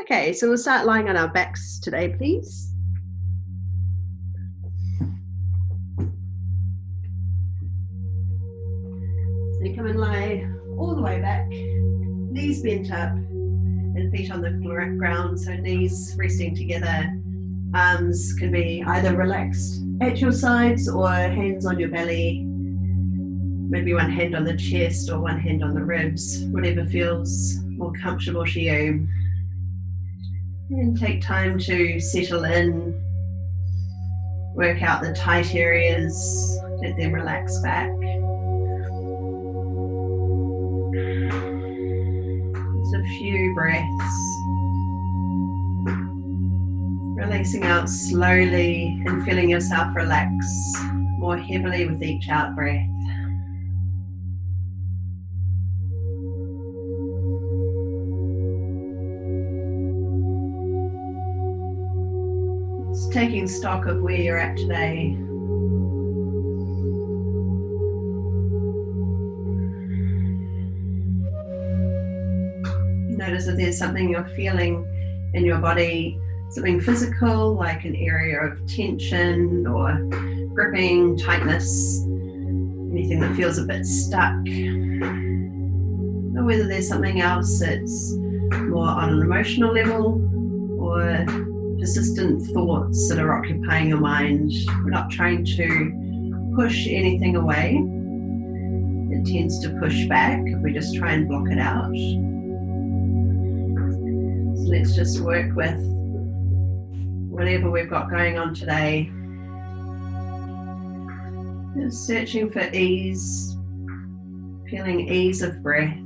Okay, so we'll start lying on our backs today, please. So you come and lie all the way back, knees bent up and feet on the ground, so knees resting together. Arms can be either relaxed at your sides or hands on your belly. Maybe one hand on the chest or one hand on the ribs, whatever feels more comfortable to you. And take time to settle in, work out the tight areas, let them relax back. Just a few breaths. Releasing out slowly and feeling yourself relax more heavily with each out breath. Just taking stock of where you're at today. Notice if there's something you're feeling in your body, something physical, like an area of tension or gripping, tightness, anything that feels a bit stuck. Or whether there's something else that's more on an emotional level or persistent thoughts that are occupying your mind. We're not trying to push anything away. It tends to push back if we just try and block it out. So let's just work with whatever we've got going on today. Just searching for ease, feeling ease of breath.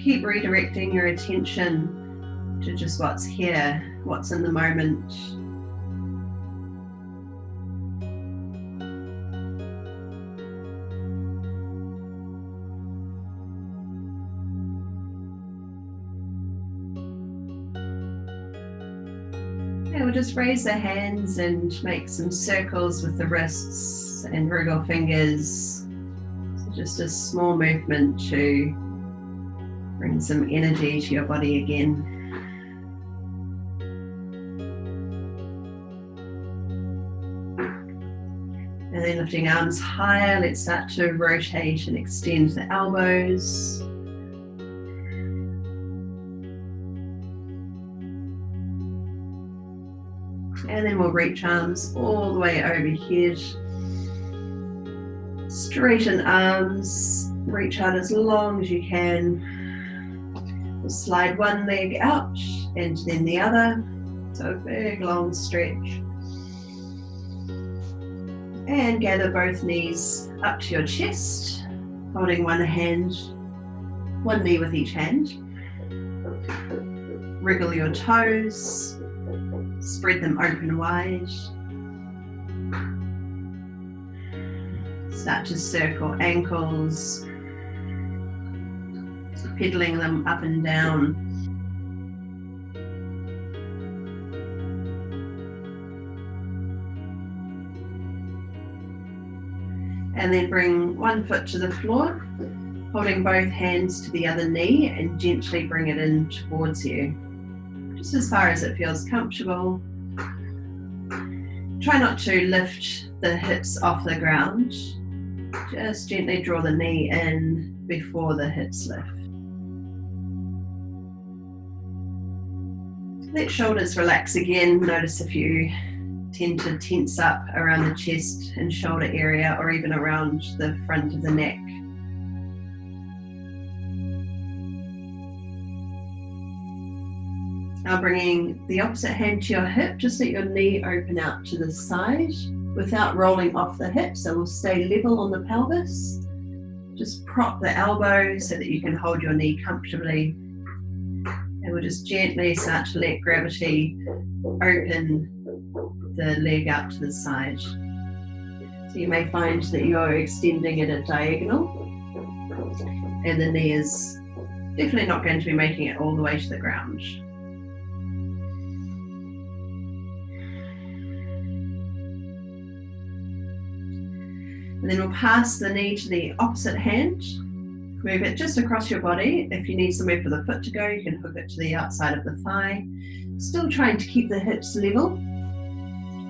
Keep redirecting your attention to just what's here, what's in the moment. And we'll just raise the hands and make some circles with the wrists and wriggle fingers. So just a small movement to bring some energy to your body again. And then lifting arms higher, let's start to rotate and extend the elbows. And then we'll reach arms all the way overhead. Straighten arms, reach out as long as you can. We'll slide one leg out and then the other. So a big long stretch. And gather both knees up to your chest, holding one knee with each hand. Wriggle your toes, spread them open wide. Start to circle ankles, pedaling them up and down. And then bring one foot to the floor, holding both hands to the other knee and gently bring it in towards you, just as far as it feels comfortable. Try not to lift the hips off the ground. Just gently draw the knee in before the hips lift. Let shoulders relax again. Notice if you tend to tense up around the chest and shoulder area or even around the front of the neck. Now bringing the opposite hand to your hip, just let your knee open out to the side without rolling off the hip, so we'll stay level on the pelvis. Just prop the elbow so that you can hold your knee comfortably. And we'll just gently start to let gravity open the leg out to the side. So you may find that you're extending it at diagonal, and the knee is definitely not going to be making it all the way to the ground. And then we'll pass the knee to the opposite hand. Move it just across your body. If you need somewhere for the foot to go, you can hook it to the outside of the thigh. Still trying to keep the hips level.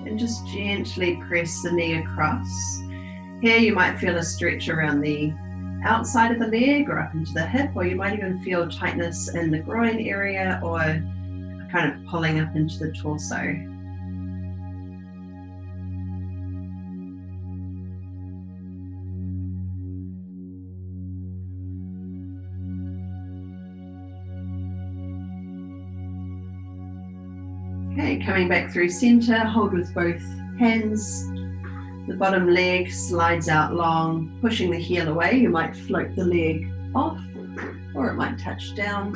And just gently press the knee across. Here you might feel a stretch around the outside of the leg or up into the hip, or you might even feel tightness in the groin area or kind of pulling up into the torso. Okay, coming back through center, hold with both hands. The bottom leg slides out long, pushing the heel away. You might float the leg off, or it might touch down.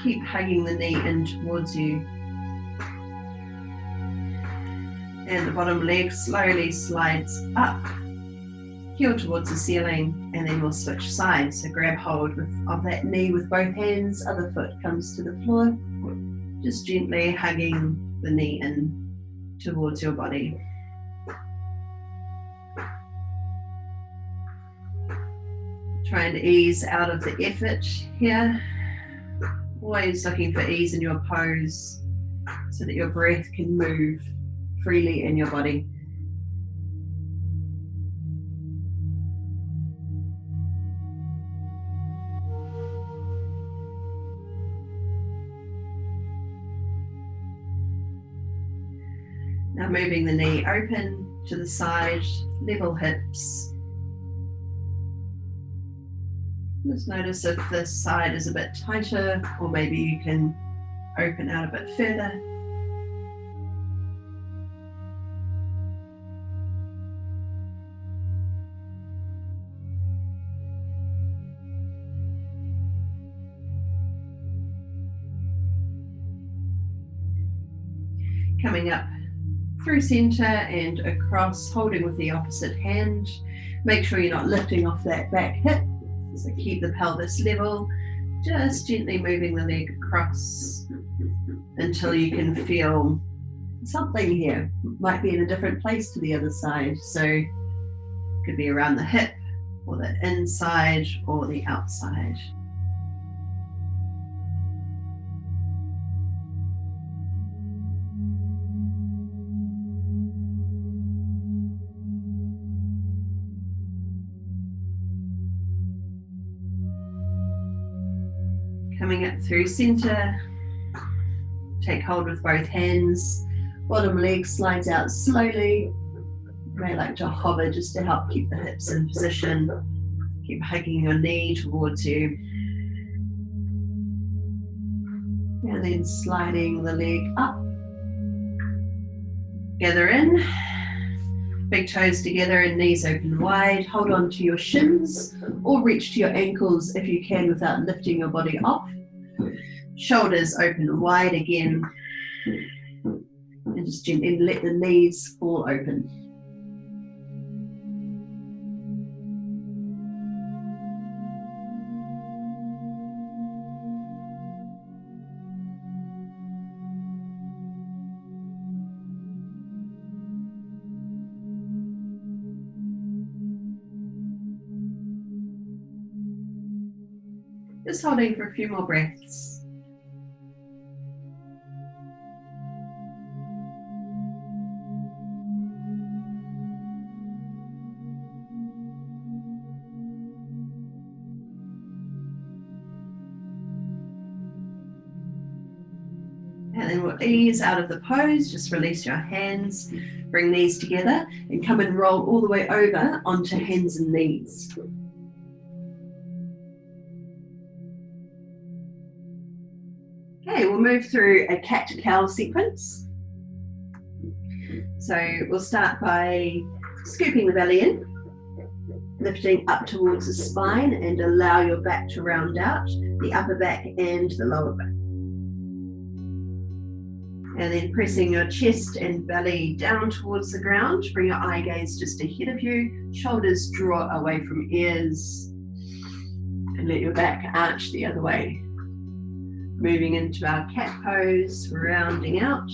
Keep hugging the knee in towards you. And the bottom leg slowly slides up, heel towards the ceiling, and then we'll switch sides. So grab hold of that knee with both hands, other foot comes to the floor. Just gently hugging the knee in towards your body. Try and ease out of the effort here. Always looking for ease in your pose so that your breath can move freely in your body. Now moving the knee open to the side, level hips. Just notice if this side is a bit tighter, or maybe you can open out a bit further. Coming up through center and across, holding with the opposite hand. Make sure you're not lifting off that back hip. So keep the pelvis level, just gently moving the leg across until you can feel something here. Might be in a different place to the other side. So it could be around the hip or the inside or the outside. Coming up through center, take hold with both hands, bottom leg slides out slowly. You may like to hover just to help keep the hips in position. Keep hugging your knee towards you. And then sliding the leg up. Gather in, big toes together and knees open wide. Hold on to your shins or reach to your ankles if you can without lifting your body off. Shoulders open wide again. And just gently let the knees fall open. Just holding for a few more breaths. And then we'll ease out of the pose, just release your hands, bring knees together and come and roll all the way over onto hands and knees. Okay, we'll move through a Catcall sequence. So we'll start by scooping the belly in, lifting up towards the spine and allow your back to round out, the upper back and the lower back. And then pressing your chest and belly down towards the ground, bring your eye gaze just ahead of you, shoulders draw away from ears, and let your back arch the other way. Moving into our cat pose, rounding out.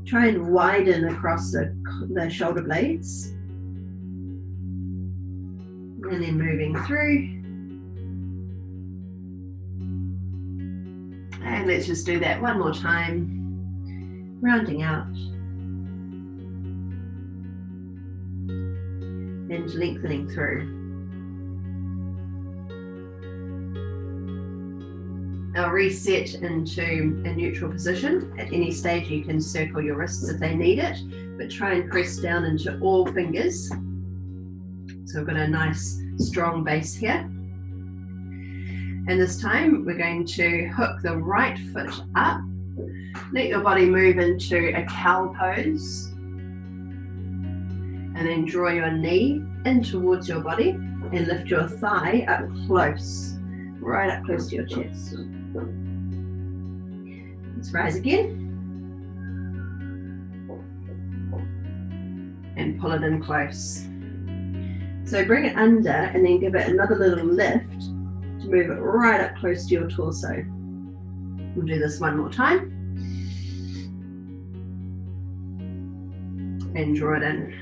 Try and widen across the shoulder blades. And then moving through. And let's just do that one more time. Rounding out. And lengthening through. I'll reset into a neutral position. At any stage you can circle your wrists if they need it, but try and press down into all fingers. So we've got a nice strong base here. And this time we're going to hook the right foot up. Let your body move into a cow pose. And then draw your knee in towards your body and lift your thigh up close, right up close to your chest. Let's rise again. And pull it in close. So bring it under and then give it another little lift to move it right up close to your torso. We'll do this one more time. And draw it in.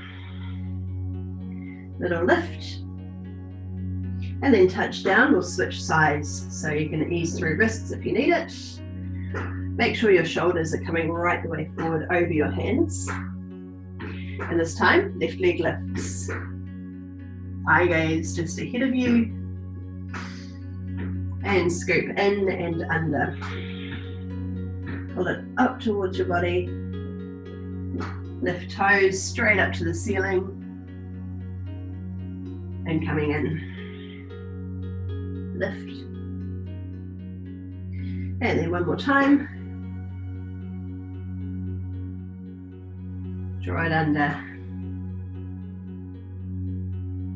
Little lift. And then touch down. We'll switch sides so you can ease through wrists if you need it. Make sure your shoulders are coming right the way forward over your hands. And this time, left leg lifts. Eye gaze just ahead of you. And scoop in and under. Pull it up towards your body. Lift toes straight up to the ceiling. And coming in. Lift. And then one more time. Draw it under.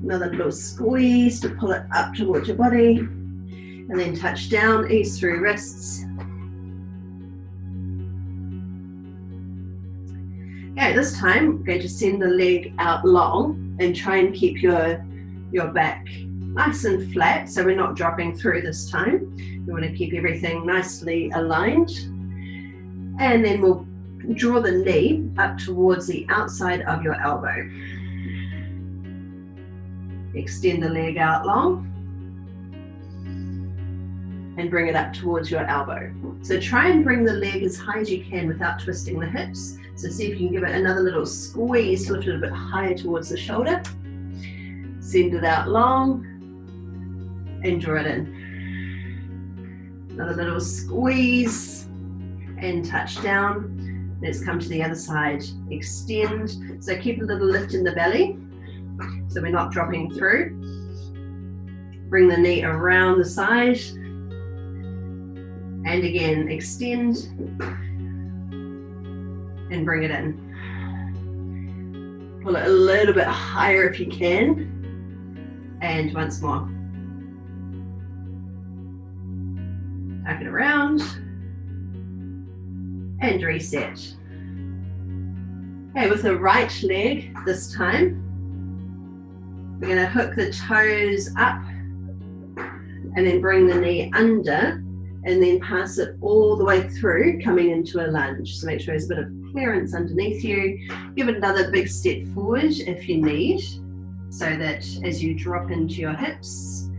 Another little squeeze to pull it up towards your body. And then touch down, ease through wrists. Okay, this time we're going to send the leg out long and try and keep your back nice and flat, so we're not dropping through this time. We want to keep everything nicely aligned. And then we'll draw the knee up towards the outside of your elbow. Extend the leg out long. And bring it up towards your elbow. So try and bring the leg as high as you can without twisting the hips. So see if you can give it another little squeeze to lift it a bit higher towards the shoulder. Send it out long. And draw it in. Another little squeeze and touch down. Let's come to the other side. Extend. So keep a little lift in the belly so we're not dropping through. Bring the knee around the side. And again, extend. And bring it in. Pull it a little bit higher if you can. And once more. Tuck it around and reset. Okay, with the right leg this time, we're going to hook the toes up and then bring the knee under and then pass it all the way through, coming into a lunge. So make sure there's a bit of clearance underneath you. Give it another big step forward if you need, so that as you drop into your hips,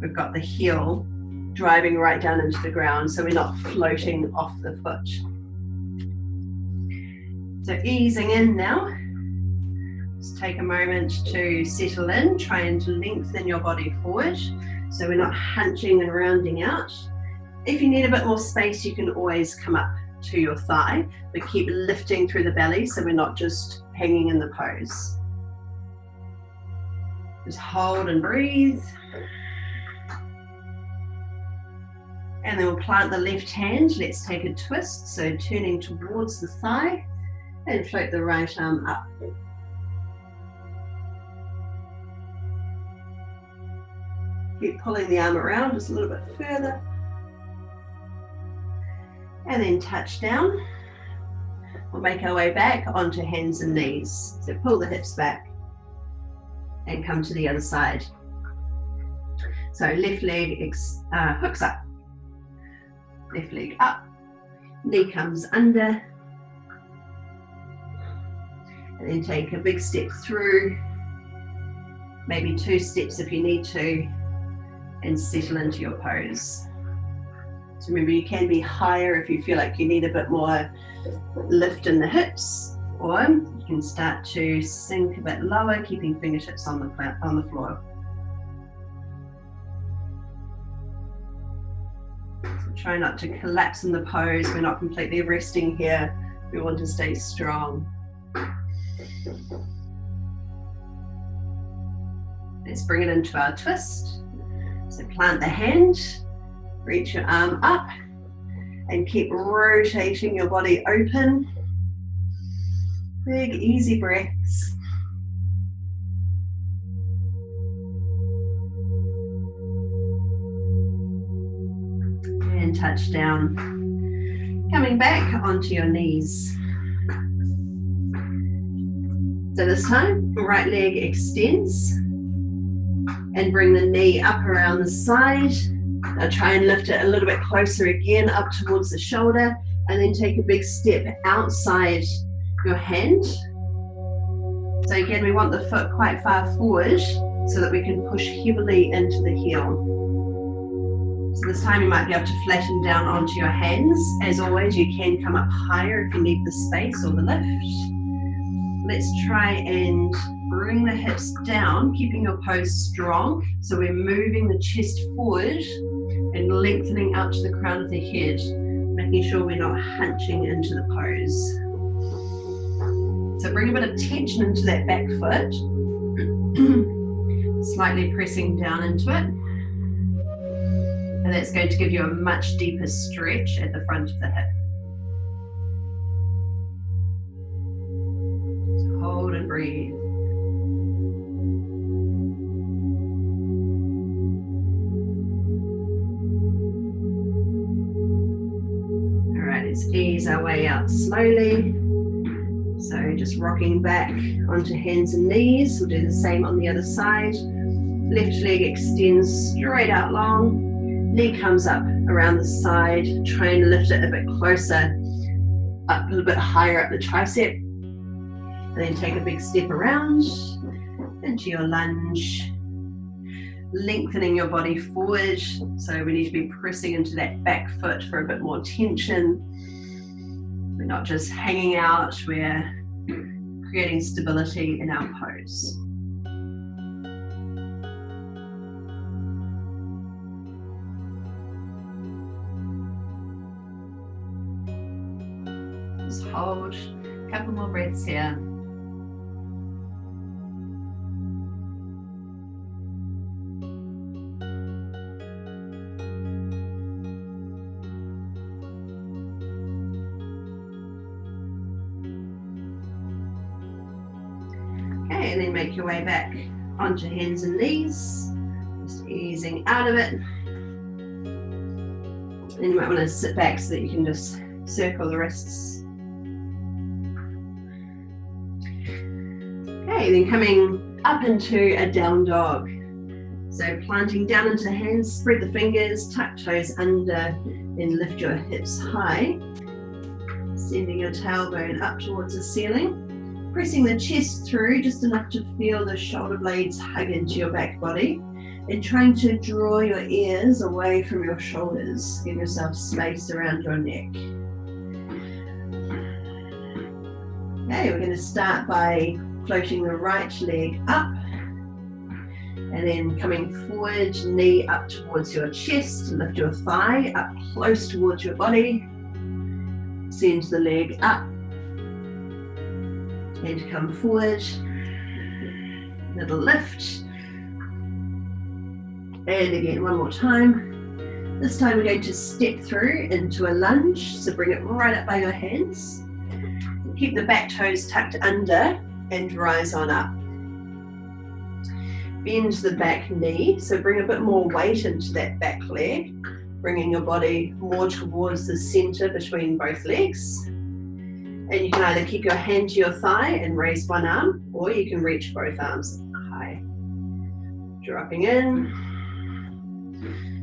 we've got the heel driving right down into the ground, so we're not floating off the foot. So easing in now. Just take a moment to settle in. Try and lengthen your body forward, so we're not hunching and rounding out. If you need a bit more space, you can always come up to your thigh, but keep lifting through the belly so we're not just hanging in the pose. Just hold and breathe. And then we'll plant the left hand. Let's take a twist, so turning towards the thigh, and float the right arm up. Keep pulling the arm around just a little bit further. And then touch down. We'll make our way back onto hands and knees. So pull the hips back and come to the other side. So left leg hooks up. Left leg up, knee comes under, and then take a big step through maybe 2 steps if you need to, and settle into your pose. So remember, you can be higher if you feel like you need a bit more lift in the hips, or you can start to sink a bit lower, keeping fingertips on the floor. So try not to collapse in the pose. We're not completely resting here. We want to stay strong. Let's bring it into our twist. So plant the hand, reach your arm up, and keep rotating your body open. Big, easy breaths. And touch down. Coming back onto your knees. So this time, right leg extends. And bring the knee up around the side. Now try and lift it a little bit closer again, up towards the shoulder, and then take a big step outside your hand. So again, we want the foot quite far forward so that we can push heavily into the heel. So this time you might be able to flatten down onto your hands. As always, you can come up higher if you need the space or the lift. Let's try and bring the hips down, keeping your pose strong. So we're moving the chest forward and lengthening out to the crown of the head, making sure we're not hunching into the pose. So bring a bit of tension into that back foot, slightly pressing down into it. And that's going to give you a much deeper stretch at the front of the hip. So hold and breathe. Let's ease our way out slowly. So just rocking back onto hands and knees. We'll do the same on the other side. Left leg extends straight out long. Knee comes up around the side. Try and lift it a bit closer, up a little bit higher up the tricep. And then take a big step around into your lunge. Lengthening your body forward. So we need to be pressing into that back foot for a bit more tension. We're not just hanging out, we're creating stability in our pose. Just hold a couple more breaths here. And then make your way back onto hands and knees, just easing out of it. And you might want to sit back so that you can just circle the wrists. Okay, then coming up into a down dog. So planting down into hands, spread the fingers, tuck toes under, and lift your hips high. Sending your tailbone up towards the ceiling. Pressing the chest through just enough to feel the shoulder blades hug into your back body, and trying to draw your ears away from your shoulders. Give yourself space around your neck. Okay, we're going to start by floating the right leg up and then coming forward, knee up towards your chest, lift your thigh up close towards your body, send the leg up and come forward, little lift, and again one more time. This time we're going to step through into a lunge, so bring it right up by your hands, keep the back toes tucked under and rise on up. Bend the back knee, so bring a bit more weight into that back leg, bringing your body more towards the center between both legs. And you can either keep your hand to your thigh and raise one arm, or you can reach both arms high. Dropping in.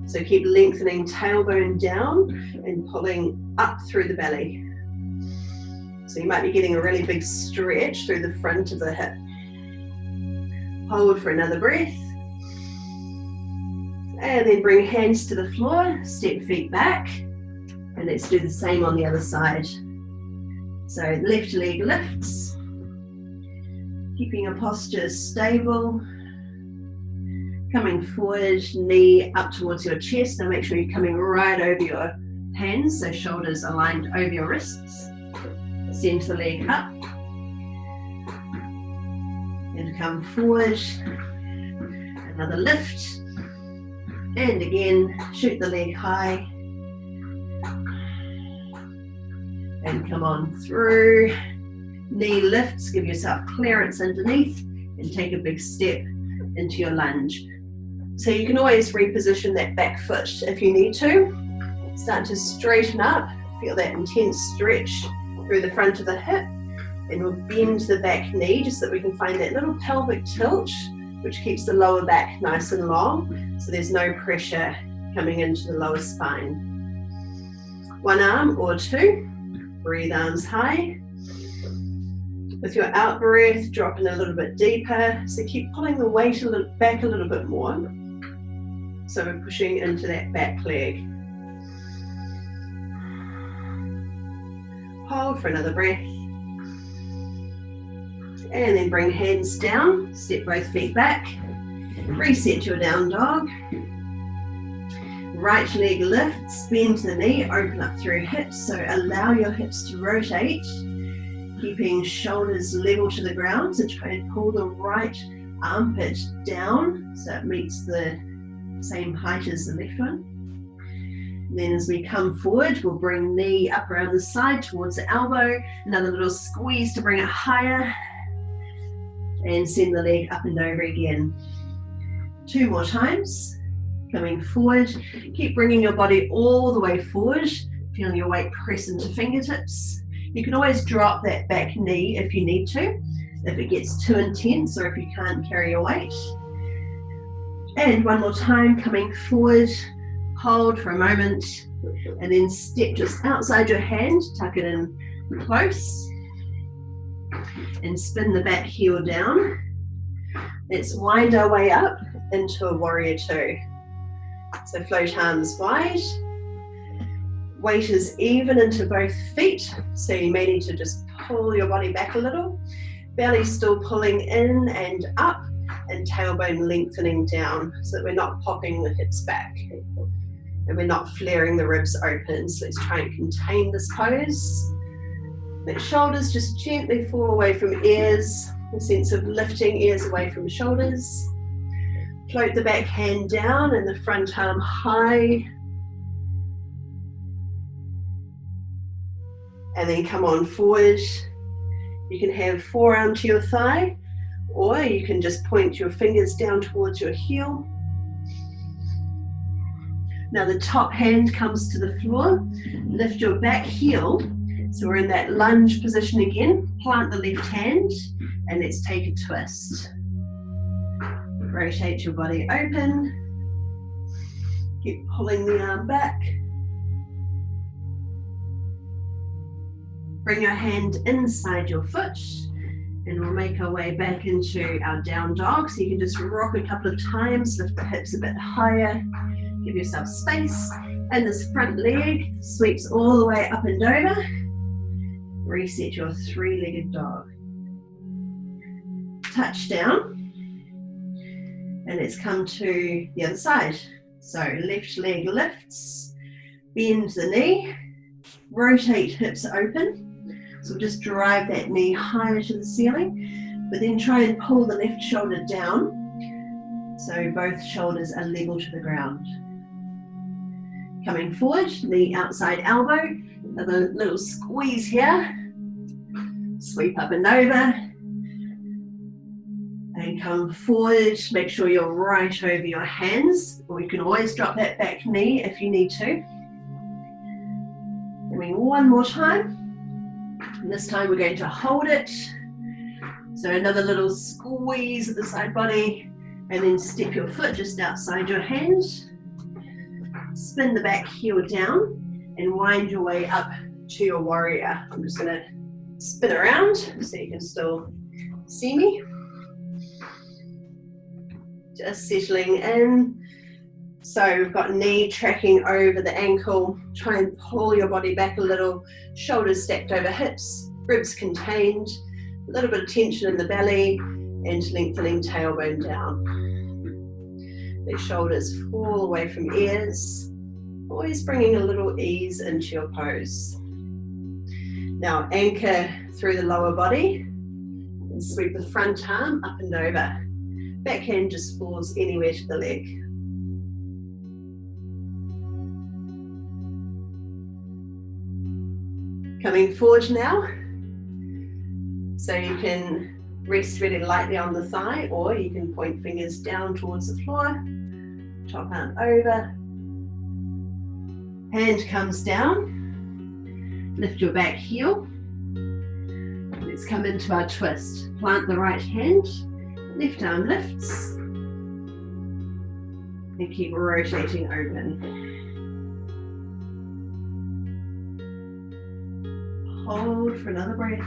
So keep lengthening tailbone down and pulling up through the belly. So you might be getting a really big stretch through the front of the hip. Hold for another breath. And then bring hands to the floor, step feet back. And let's do the same on the other side. So left leg lifts. Keeping your posture stable. Coming forward, knee up towards your chest. Now make sure you're coming right over your hands, so shoulders aligned over your wrists. Send the leg up. And come forward. Another lift. And again, shoot the leg high. And come on through. Knee lifts, give yourself clearance underneath, and take a big step into your lunge. So you can always reposition that back foot if you need to. Start to straighten up, feel that intense stretch through the front of the hip, and we'll bend the back knee just so that we can find that little pelvic tilt, which keeps the lower back nice and long, so there's no pressure coming into the lower spine. One arm or two, breathe arms high. With your out breath, dropping a little bit deeper, so keep pulling the weight back a little bit more. So we're pushing into that back leg. Hold for another breath. And then bring hands down, step both feet back. Reset your down dog. Right leg lifts, bend the knee, open up through hips, so allow your hips to rotate. Keeping shoulders level to the ground, so try and pull the right armpit down so it meets the same height as the left one. And then as we come forward, we'll bring knee up around the side towards the elbow, another little squeeze to bring it higher, and send the leg up and over again. 2 more times, coming forward, keep bringing your body all the way forward, feeling your weight press into fingertips. You can always drop that back knee if you need to, if it gets too intense or if you can't carry your weight. And one more time, coming forward, hold for a moment, and then step just outside your hand, tuck it in close, and spin the back heel down. Let's wind our way up into a warrior two. So float arms wide. Weight is even into both feet, so you may need to just pull your body back a little. Belly still pulling in and up, and tailbone lengthening down so that we're not popping the hips back and we're not flaring the ribs open. So let's try and contain this pose. Let shoulders just gently fall away from ears, a sense of lifting ears away from shoulders. Float the back hand down and the front arm high. And then come on forward. You can have forearm to your thigh, or you can just point your fingers down towards your heel. Now the top hand comes to the floor. Lift your back heel. So we're in that lunge position again. Plant the left hand, and let's take a twist. Rotate your body open. Keep pulling the arm back. Bring your hand inside your foot, and we'll make our way back into our down dog. So you can just rock a couple of times, lift the hips a bit higher, give yourself space. And this front leg sweeps all the way up and over. Reset your three-legged dog. Touch down, and let's come to the other side. So left leg lifts, bend the knee, rotate hips open. So we'll just drive that knee higher to the ceiling, but then try and pull the left shoulder down so both shoulders are level to the ground. Coming forward, knee outside elbow, another little squeeze here, sweep up and over, and come forward. Make sure you're right over your hands, or you can always drop that back knee if you need to. And one more time. And this time we're going to hold it. So another little squeeze at the side body, and then step your foot just outside your hand. Spin the back heel down and wind your way up to your warrior. I'm just going to spin around so you can still see me. Just settling in. So we've got knee tracking over the ankle. Try and pull your body back a little. Shoulders stacked over hips, ribs contained. A little bit of tension in the belly and lengthening tailbone down. Let shoulders fall away from ears. Always bringing a little ease into your pose. Now anchor through the lower body and sweep the front arm up and over. Backhand just falls anywhere to the leg. Coming forward now. So you can rest really lightly on the thigh, or you can point fingers down towards the floor. Top arm over. Hand comes down. Lift your back heel. Let's come into our twist. Plant the right hand. Left arm lifts. And keep rotating open. Hold for another breath.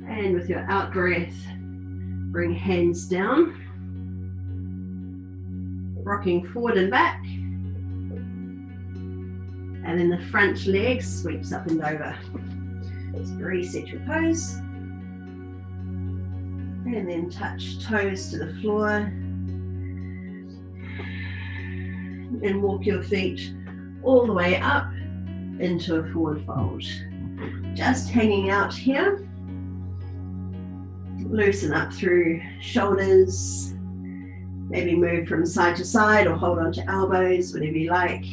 And with your out breath, bring hands down. Rocking forward and back. And then the front leg sweeps up and over. Just reset your pose. And then touch toes to the floor. And walk your feet all the way up into a forward fold. Just hanging out here. Loosen up through shoulders. Maybe move from side to side or hold on to elbows, whatever you like.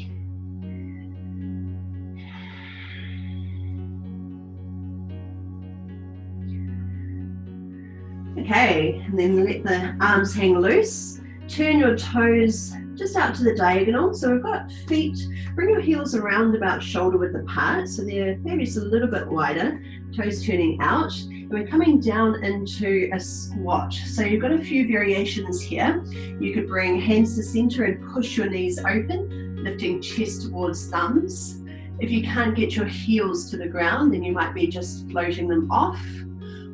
Okay, and then let the arms hang loose. Turn your toes just out to the diagonal. So we've got feet, bring your heels around about shoulder width apart. So they're maybe just a little bit wider, toes turning out. And we're coming down into a squat. So you've got a few variations here. You could bring hands to center and push your knees open, lifting chest towards thumbs. If you can't get your heels to the ground, then you might be just floating them off.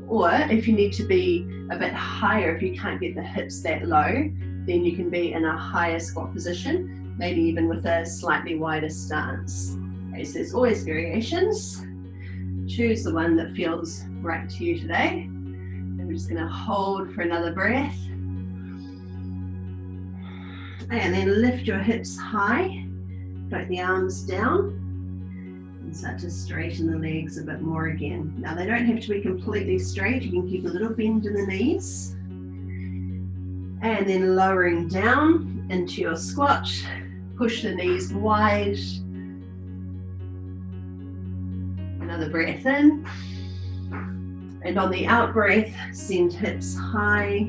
Or if you need to be a bit higher, if you can't get the hips that low, then you can be in a higher squat position, maybe even with a slightly wider stance. Okay, so there's always variations. Choose the one that feels right to you today. And we're just gonna hold for another breath. And then lift your hips high, float the arms down. And start to straighten the legs a bit more again. Now they don't have to be completely straight, you can keep a little bend in the knees. And then lowering down into your squat, push the knees wide. Another breath in. And on the out breath, send hips high.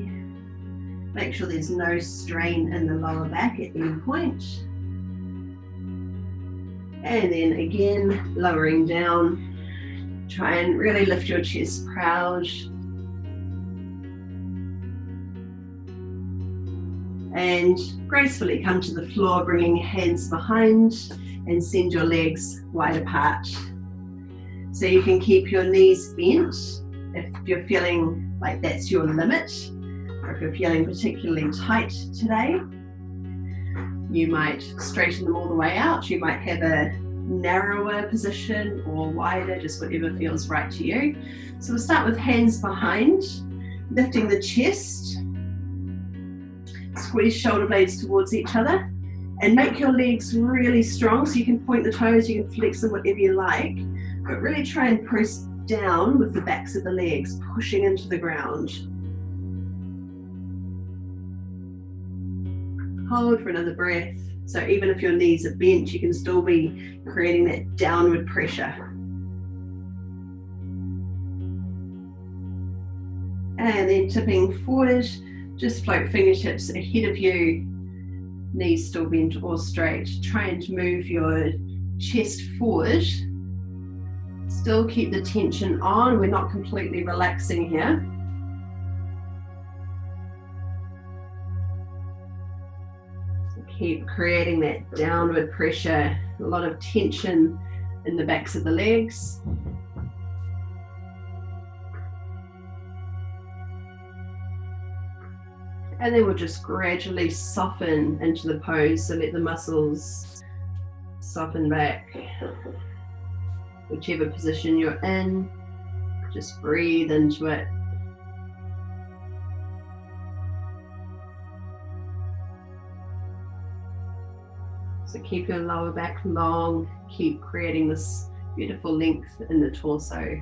Make sure there's no strain in the lower back at any point. And then again, lowering down. Try and really lift your chest proud. And gracefully come to the floor, bringing hands behind and send your legs wide apart. So you can keep your knees bent if you're feeling like that's your limit, or if you're feeling particularly tight today. You might straighten them all the way out. You might have a narrower position or wider, just whatever feels right to you. So we'll start with hands behind, lifting the chest. Squeeze shoulder blades towards each other and make your legs really strong. So you can point the toes, you can flex them, whatever you like, but really try and press down with the backs of the legs, pushing into the ground. Hold for another breath. So even if your knees are bent, you can still be creating that downward pressure. And then tipping forward, just float fingertips ahead of you, knees still bent or straight. Try and move your chest forward. Still keep the tension on, we're not completely relaxing here. So keep creating that downward pressure, a lot of tension in the backs of the legs. And then we'll just gradually soften into the pose, so let the muscles soften back. Whichever position you're in, just breathe into it. So keep your lower back long, keep creating this beautiful length in the torso.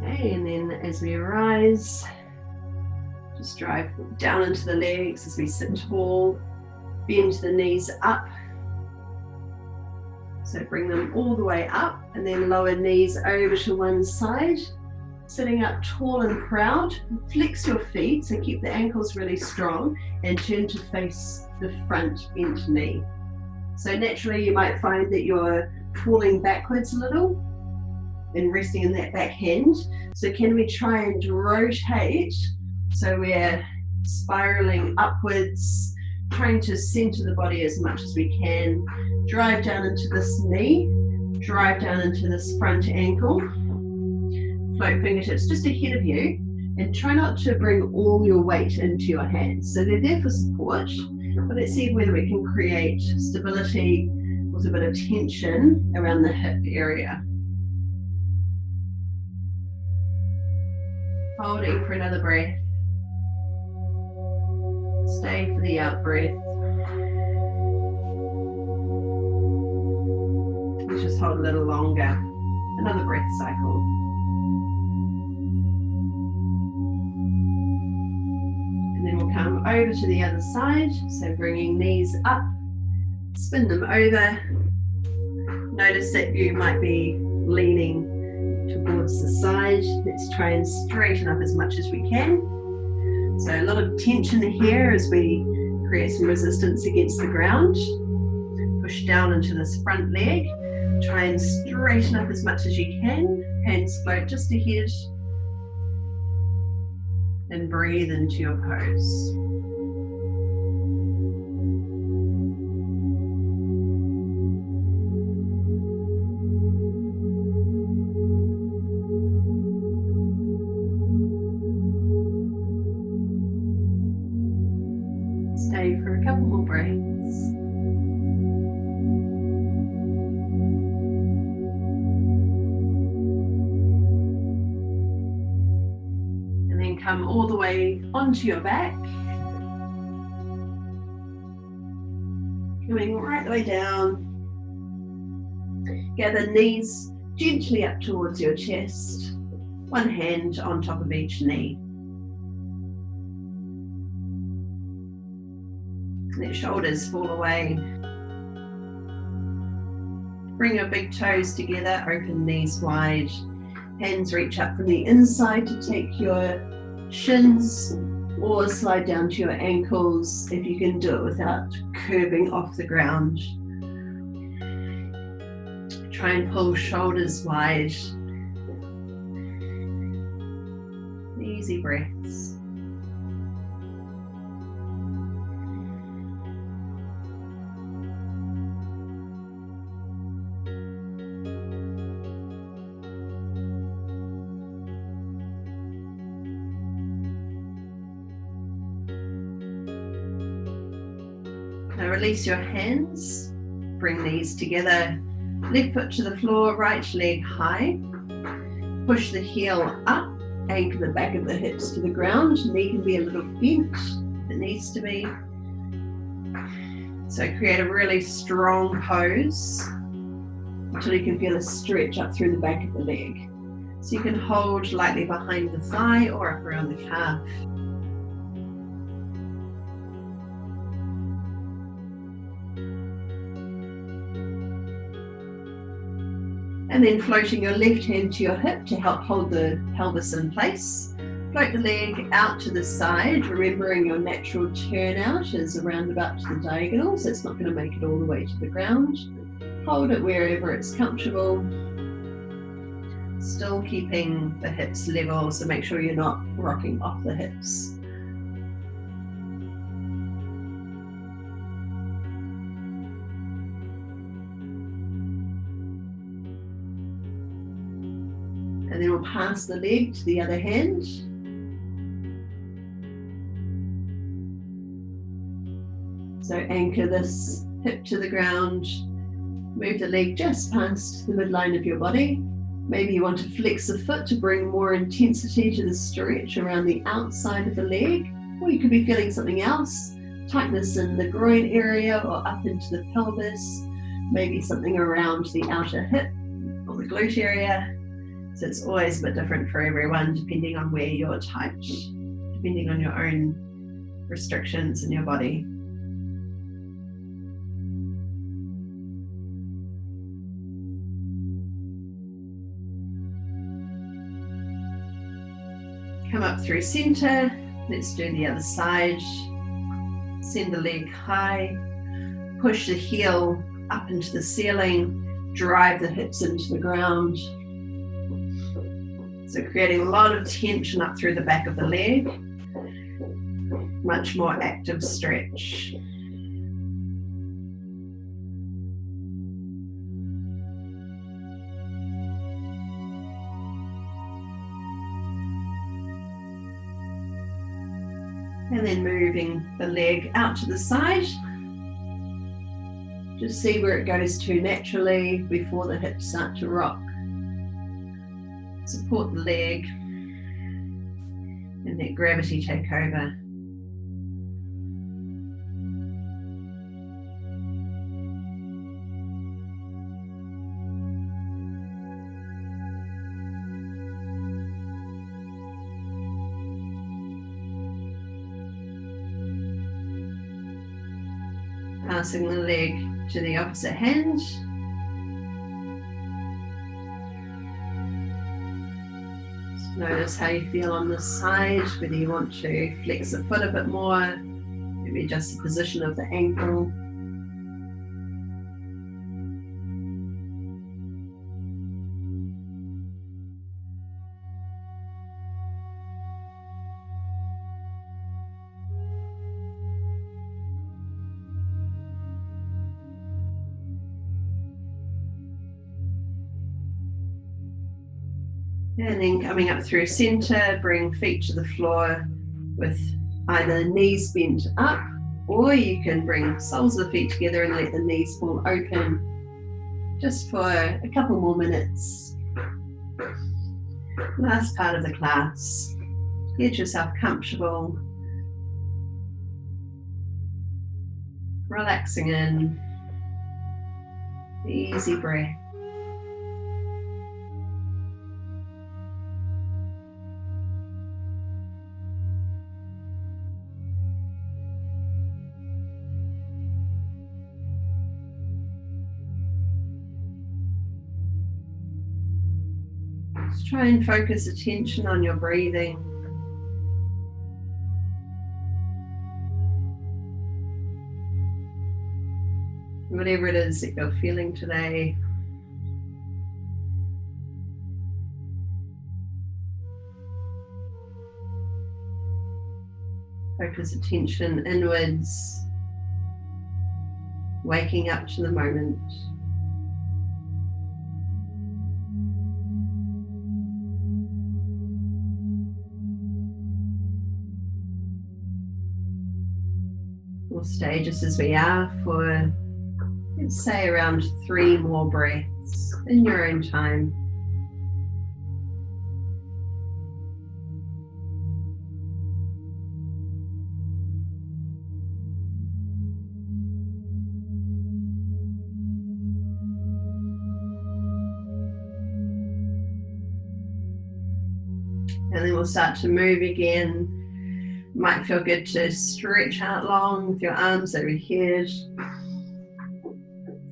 Okay, and then as we rise, just drive down into the legs as we sit tall. Bend the knees up, so bring them all the way up, and then lower knees over to one side, sitting up tall and proud. Flex your feet, so keep the ankles really strong, and turn to face the front bent knee. So naturally you might find that you're falling backwards a little and resting in that back hand. So can we try and rotate, so we're spiraling upwards, trying to center the body as much as we can. Drive down into this knee, drive down into this front ankle. Float fingertips just ahead of you, and try not to bring all your weight into your hands. So they're there for support, but let's see whether we can create stability with a bit of tension around the hip area. Holding for another breath. Stay for the out breath. Let's just hold a little longer. Another breath cycle. And then we'll come over to the other side. So bringing knees up, spin them over. Notice that you might be leaning towards the side. Let's try and straighten up as much as we can. So a lot of tension here as we create some resistance against the ground. Push down into this front leg. Try and straighten up as much as you can. Hands float just ahead. And breathe into your pose. Stay for a couple more breaths. And then come all the way onto your back. Coming right the way down. Gather knees gently up towards your chest. One hand on top of each knee. Let shoulders fall away. Bring your big toes together, open knees wide. Hands reach up from the inside to take your shins or slide down to your ankles if you can do it without curving off the ground. Try and pull shoulders wide. Easy breaths. Now release your hands, bring these together, left foot to the floor, right leg high, push the heel up, anchor the back of the hips to the ground, knee can be a little bent if it needs to be. So create a really strong pose until you can feel a stretch up through the back of the leg. So you can hold lightly behind the thigh or up around the calf. And then floating your left hand to your hip to help hold the pelvis in place. Float the leg out to the side, remembering your natural turnout is around about to the diagonal, so it's not going to make it all the way to the ground. Hold it wherever it's comfortable. Still keeping the hips level, so make sure you're not rocking off the hips. And then we'll pass the leg to the other hand. So anchor this hip to the ground, move the leg just past the midline of your body. Maybe you want to flex the foot to bring more intensity to the stretch around the outside of the leg, or you could be feeling something else, tightness in the groin area or up into the pelvis, maybe something around the outer hip or the glute area. So it's always a bit different for everyone depending on where you're tight, depending on your own restrictions in your body. Come up through center. Let's do the other side. Send the leg high. Push the heel up into the ceiling. Drive the hips into the ground. So creating a lot of tension up through the back of the leg. Much more active stretch. And then moving the leg out to the side. Just see where it goes to naturally before the hips start to rock. Support the leg and let gravity take over. Passing the leg to the opposite hand. Just notice how you feel on this side, whether you want to flex the foot a bit more, maybe adjust the position of the ankle. And then coming up through center, bring feet to the floor with either knees bent up, or you can bring soles of the feet together and let the knees fall open just for a couple more minutes. Last part of the class. Get yourself comfortable. Relaxing in. Easy breath. Just try and focus attention on your breathing. Whatever it is that you're feeling today. Focus attention inwards, waking up to the moment. We'll stay just as we are for, let's say, around 3 more breaths in your own time. And then we'll start to move again. Might feel good to stretch out long with your arms overhead.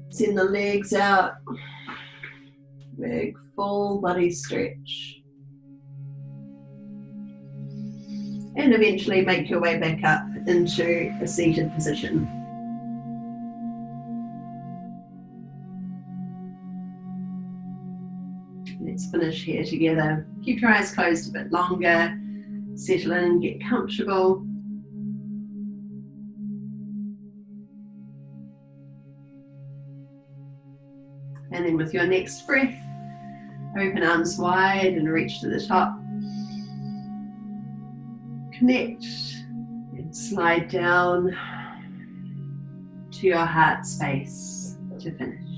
Send the legs out. Big full body stretch. And eventually make your way back up into a seated position. Let's finish here together. Keep your eyes closed a bit longer. Settle in, get comfortable. And then with your next breath, Open arms wide and reach to the top. Connect and slide down to your heart space to finish.